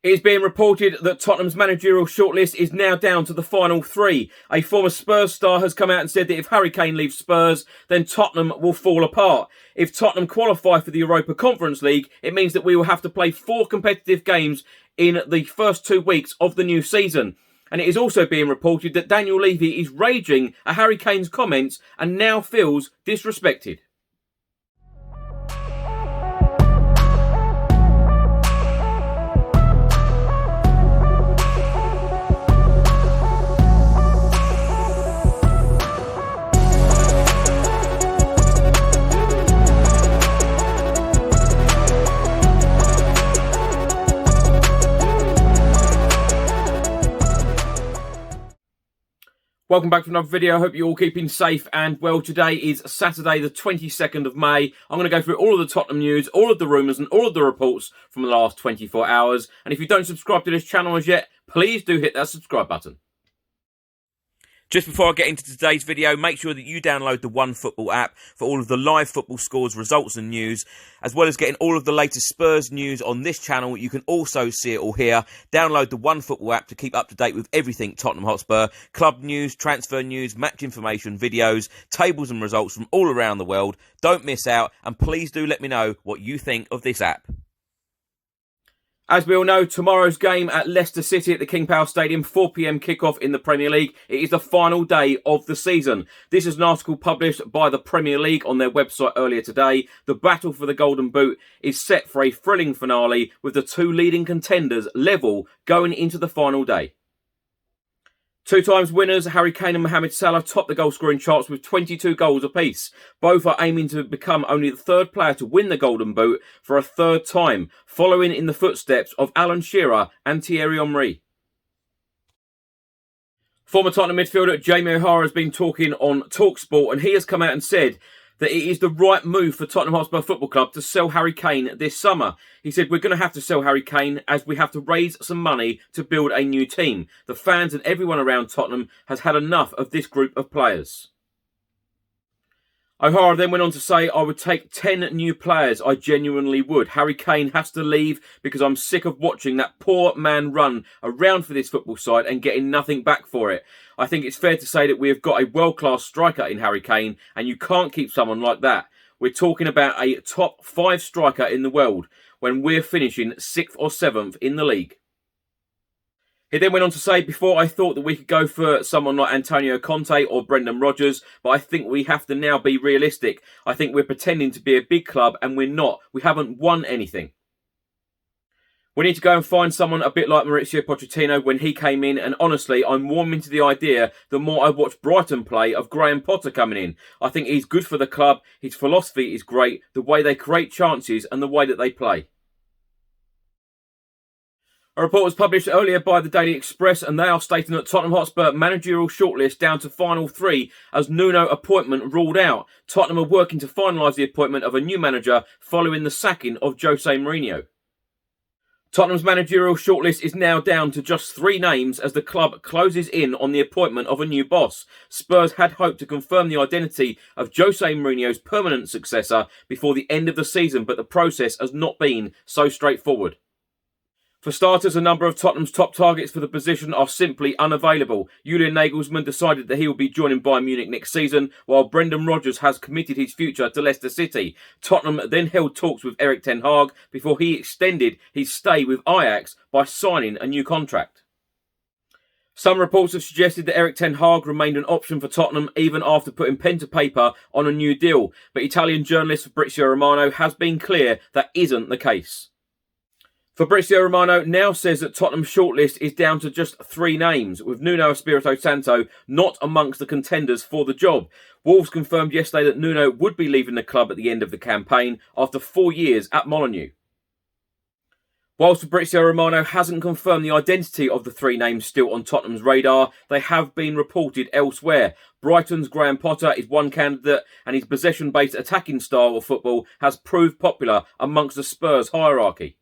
It is being reported that Tottenham's managerial shortlist is now down to the final three. A former Spurs star has come out and said that if Harry Kane leaves Spurs, then Tottenham will fall apart. If Tottenham qualify for the Europa Conference League, it means that we will have to play 4 competitive games in the first 2 weeks of the new season. And it is also being reported that Daniel Levy is raging at Harry Kane's comments and now feels disrespected. Welcome back to another video. I hope you're all keeping safe and well. Today is Saturday the 22nd of May. I'm going to go through all of the Tottenham news, all of the rumours and all of the reports from the last 24 hours. And if you don't subscribe to this channel as yet, please do hit that subscribe button. Just before I get into today's video, make sure that you download the OneFootball app for all of the live football scores, results and news, as well as getting all of the latest Spurs news on this channel. You can also see it all here. Download the OneFootball app to keep up to date with everything Tottenham Hotspur, club news, transfer news, match information, videos, tables and results from all around the world. Don't miss out, and please do let me know what you think of this app. As we all know, tomorrow's game at Leicester City at the King Power Stadium, 4 p.m. kickoff in the Premier League. It is the final day of the season. This is an article published by the Premier League on their website earlier today. The battle for the Golden Boot is set for a thrilling finale with the 2 leading contenders level going into the final day. 2 times winners, Harry Kane and Mohamed Salah, top the goal-scoring charts with 22 goals apiece. Both are aiming to become only the 3rd player to win the Golden Boot for a 3rd time, following in the footsteps of Alan Shearer and Thierry Henry. Former Tottenham midfielder Jamie O'Hara has been talking on TalkSport, and he has come out and said that it is the right move for Tottenham Hotspur Football Club to sell Harry Kane this summer. He said, we're going to have to sell Harry Kane as we have to raise some money to build a new team. The fans and everyone around Tottenham has had enough of this group of players. O'Hara then went on to say, I would take 10 new players, I genuinely would. Harry Kane has to leave because I'm sick of watching that poor man run around for this football side and getting nothing back for it. I think it's fair to say that we have got a world-class striker in Harry Kane, and you can't keep someone like that. We're talking about a top 5 striker in the world when we're finishing 6th or 7th in the league. He then went on to say, before I thought that we could go for someone like Antonio Conte or Brendan Rodgers, but I think we have to now be realistic. I think we're pretending to be a big club and we're not. We haven't won anything. We need to go and find someone a bit like Mauricio Pochettino when he came in, and honestly, I'm warming to the idea the more I watch Brighton play of Graham Potter coming in. I think he's good for the club, his philosophy is great, the way they create chances and the way that they play. A report was published earlier by the Daily Express, and they are stating that Tottenham Hotspur managerial shortlist down to final 3 as Nuno appointment ruled out. Tottenham are working to finalise the appointment of a new manager following the sacking of Jose Mourinho. Tottenham's managerial shortlist is now down to just 3 names as the club closes in on the appointment of a new boss. Spurs had hoped to confirm the identity of Jose Mourinho's permanent successor before the end of the season, but the process has not been so straightforward. For starters, a number of Tottenham's top targets for the position are simply unavailable. Julian Nagelsmann decided that he will be joining Bayern Munich next season, while Brendan Rodgers has committed his future to Leicester City. Tottenham then held talks with Erik ten Hag before he extended his stay with Ajax by signing a new contract. Some reports have suggested that Erik ten Hag remained an option for Tottenham even after putting pen to paper on a new deal, but Italian journalist Fabrizio Romano has been clear that isn't the case. Fabrizio Romano now says that Tottenham's shortlist is down to just 3 names, with Nuno Espirito Santo not amongst the contenders for the job. Wolves confirmed yesterday that Nuno would be leaving the club at the end of the campaign after 4 years at Molineux. Whilst Fabrizio Romano hasn't confirmed the identity of the 3 names still on Tottenham's radar, they have been reported elsewhere. Brighton's Graham Potter is one candidate, and his possession-based attacking style of football has proved popular amongst the Spurs hierarchy.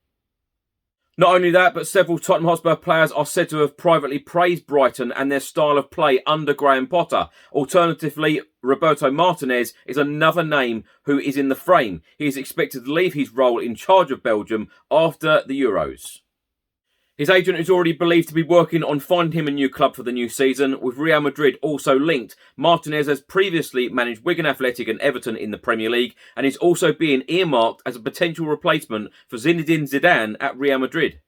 Not only that, but several Tottenham Hotspur players are said to have privately praised Brighton and their style of play under Graham Potter. Alternatively, Roberto Martinez is another name who is in the frame. He is expected to leave his role in charge of Belgium after the Euros. His agent is already believed to be working on finding him a new club for the new season, with Real Madrid also linked. Martinez has previously managed Wigan Athletic and Everton in the Premier League, and is also being earmarked as a potential replacement for Zinedine Zidane at Real Madrid.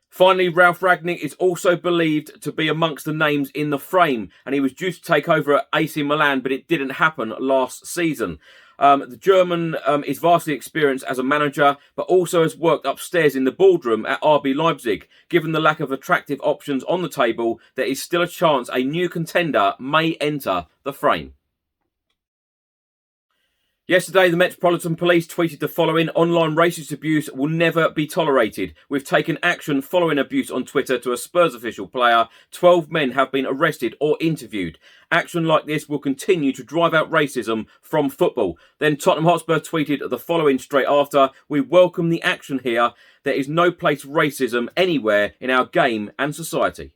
Finally, Ralf Rangnick is also believed to be amongst the names in the frame, and he was due to take over at AC Milan, but it didn't happen last season. The German is vastly experienced as a manager, but also has worked upstairs in the boardroom at RB Leipzig. Given the lack of attractive options on the table, there is still a chance a new contender may enter the frame. Yesterday, the Metropolitan Police tweeted the following: online racist abuse will never be tolerated. We've taken action following abuse on Twitter to a Spurs official player. 12 men have been arrested or interviewed. Action like this will continue to drive out racism from football. Then Tottenham Hotspur tweeted the following straight after: we welcome the action here. There is no place for racism anywhere in our game and society.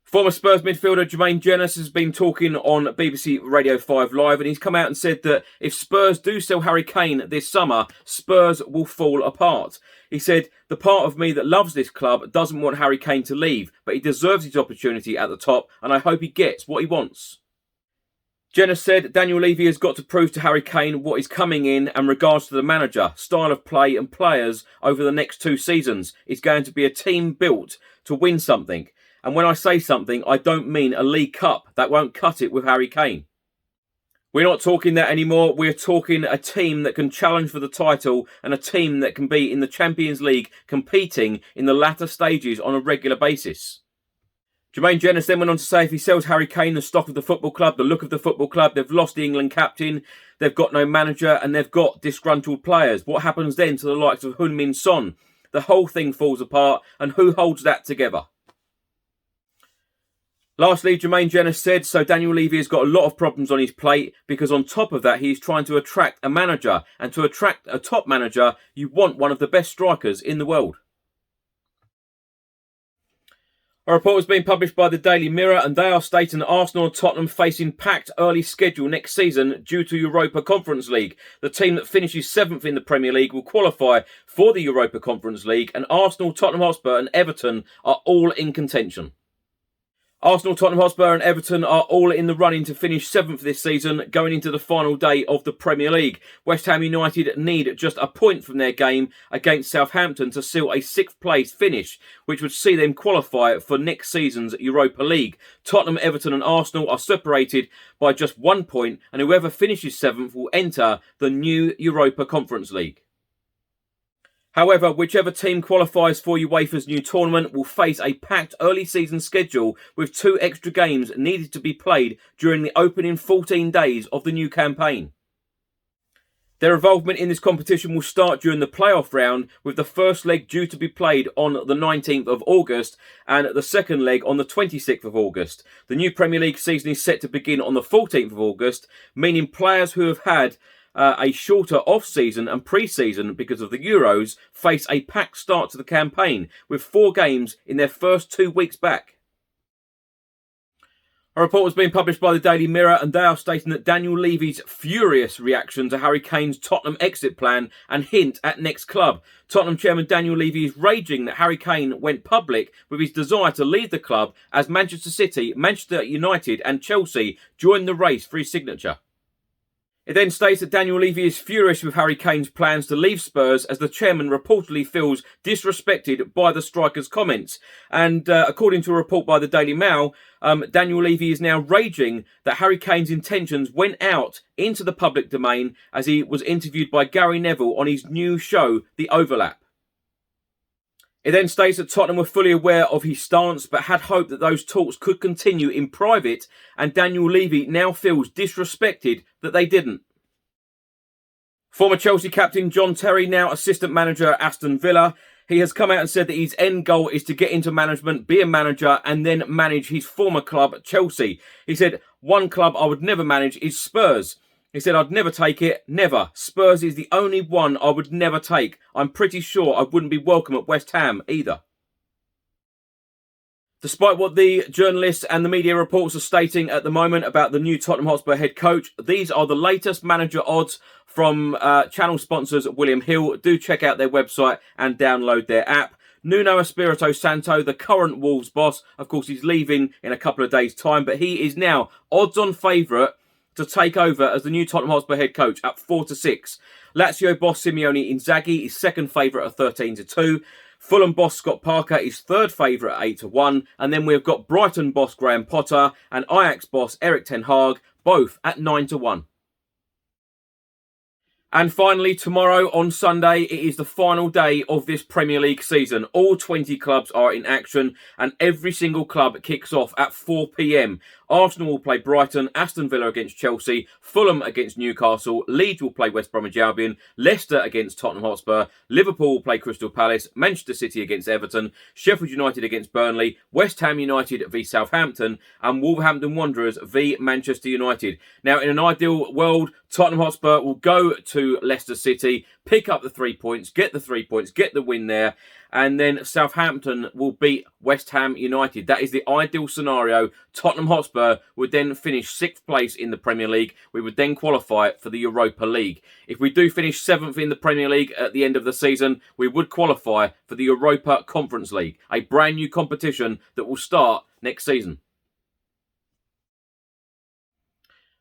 Former Spurs midfielder Jermaine Jenas has been talking on BBC Radio 5 Live, and he's come out and said that if Spurs do sell Harry Kane this summer, Spurs will fall apart. He said, the part of me that loves this club doesn't want Harry Kane to leave, but he deserves his opportunity at the top, and I hope he gets what he wants. Jenas said Daniel Levy has got to prove to Harry Kane what is coming in regards to the manager, style of play and players over the next 2 seasons. It's going to be a team built to win something. And when I say something, I don't mean a League Cup. That won't cut it with Harry Kane. We're not talking that anymore. We're talking a team that can challenge for the title and a team that can be in the Champions League competing in the latter stages on a regular basis. Jermaine Jenas then went on to say if he sells Harry Kane, the stock of the football club, the look of the football club, they've lost the England captain, they've got no manager and they've got disgruntled players. What happens then to the likes of Heung-min Son? The whole thing falls apart, and who holds that together? Lastly, Jermaine Jenas said, so Daniel Levy has got a lot of problems on his plate because on top of that, he's trying to attract a manager. And to attract a top manager, you want one of the best strikers in the world. A report has been published by the Daily Mirror, and they are stating that Arsenal and Tottenham facing packed early schedule next season due to Europa Conference League. The team that finishes 7th in the Premier League will qualify for the Europa Conference League, and Arsenal, Tottenham Hotspur and Everton are all in contention. Arsenal, Tottenham Hotspur and Everton are all in the running to finish 7th this season, going into the final day of the Premier League. West Ham United need just a point from their game against Southampton to seal a 6th place finish, which would see them qualify for next season's Europa League. Tottenham, Everton and Arsenal are separated by just 1 point, and whoever finishes 7th will enter the new Europa Conference League. However, whichever team qualifies for UEFA's new tournament will face a packed early season schedule with 2 extra games needed to be played during the opening 14 days of the new campaign. Their involvement in this competition will start during the playoff round, with the first leg due to be played on the 19th of August and the second leg on the 26th of August. The new Premier League season is set to begin on the 14th of August, meaning players who have had a shorter off-season and pre-season because of the Euros face a packed start to the campaign with 4 games in their first 2 weeks back. A report has been published by the Daily Mirror, and they are stating that Daniel Levy's furious reaction to Harry Kane's Tottenham exit plan and hint at next club. Tottenham chairman Daniel Levy is raging that Harry Kane went public with his desire to leave the club as Manchester City, Manchester United and Chelsea join the race for his signature. It then states that Daniel Levy is furious with Harry Kane's plans to leave Spurs as the chairman reportedly feels disrespected by the striker's comments. And according to a report by the Daily Mail, Daniel Levy is now raging that Harry Kane's intentions went out into the public domain as he was interviewed by Gary Neville on his new show, The Overlap. It then states that Tottenham were fully aware of his stance but had hoped that those talks could continue in private, and Daniel Levy now feels disrespected that they didn't. Former Chelsea captain John Terry, now assistant manager at Aston Villa, he has come out and said that his end goal is to get into management, be a manager and then manage his former club Chelsea. He said, one club I would never manage is Spurs. He said, I'd never take it, never. Spurs is the only one I would never take. I'm pretty sure I wouldn't be welcome at West Ham either. Despite what the journalists and the media reports are stating at the moment about the new Tottenham Hotspur head coach, these are the latest manager odds from channel sponsors William Hill. Do check out their website and download their app. Nuno Espirito Santo, the current Wolves boss, of course, he's leaving in a couple of days' time, but he is now odds-on favourite to take over as the new Tottenham Hotspur head coach at 4-6. Lazio boss Simeone Inzaghi is second favourite at 13-2. Fulham boss Scott Parker is third favourite at 8-1. And then we've got Brighton boss Graham Potter and Ajax boss Erik ten Hag, both at 9-1. And finally, tomorrow on Sunday, it is the final day of this Premier League season. All 20 clubs are in action and every single club kicks off at 4 p.m. Arsenal will play Brighton, Aston Villa against Chelsea, Fulham against Newcastle, Leeds will play West Bromwich Albion, Leicester against Tottenham Hotspur, Liverpool will play Crystal Palace, Manchester City against Everton, Sheffield United against Burnley, West Ham United v Southampton, and Wolverhampton Wanderers v Manchester United. Now, in an ideal world, Tottenham Hotspur will go to Leicester City, pick up the 3 points, get the win there, and then Southampton will beat West Ham United. That is the ideal scenario. Tottenham Hotspur would then finish 6th place in the Premier League. We would then qualify for the Europa League. If we do finish 7th in the Premier League at the end of the season, we would qualify for the Europa Conference League, a brand new competition that will start next season.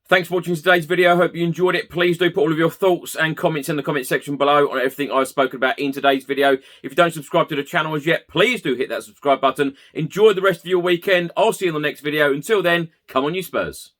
Thanks for watching today's video. I hope you enjoyed it. Please do put all of your thoughts and comments in the comment section below on everything I've spoken about in today's video. If you don't subscribe to the channel as yet, please do hit that subscribe button. Enjoy the rest of your weekend. I'll see you in the next video. Until then, come on you Spurs.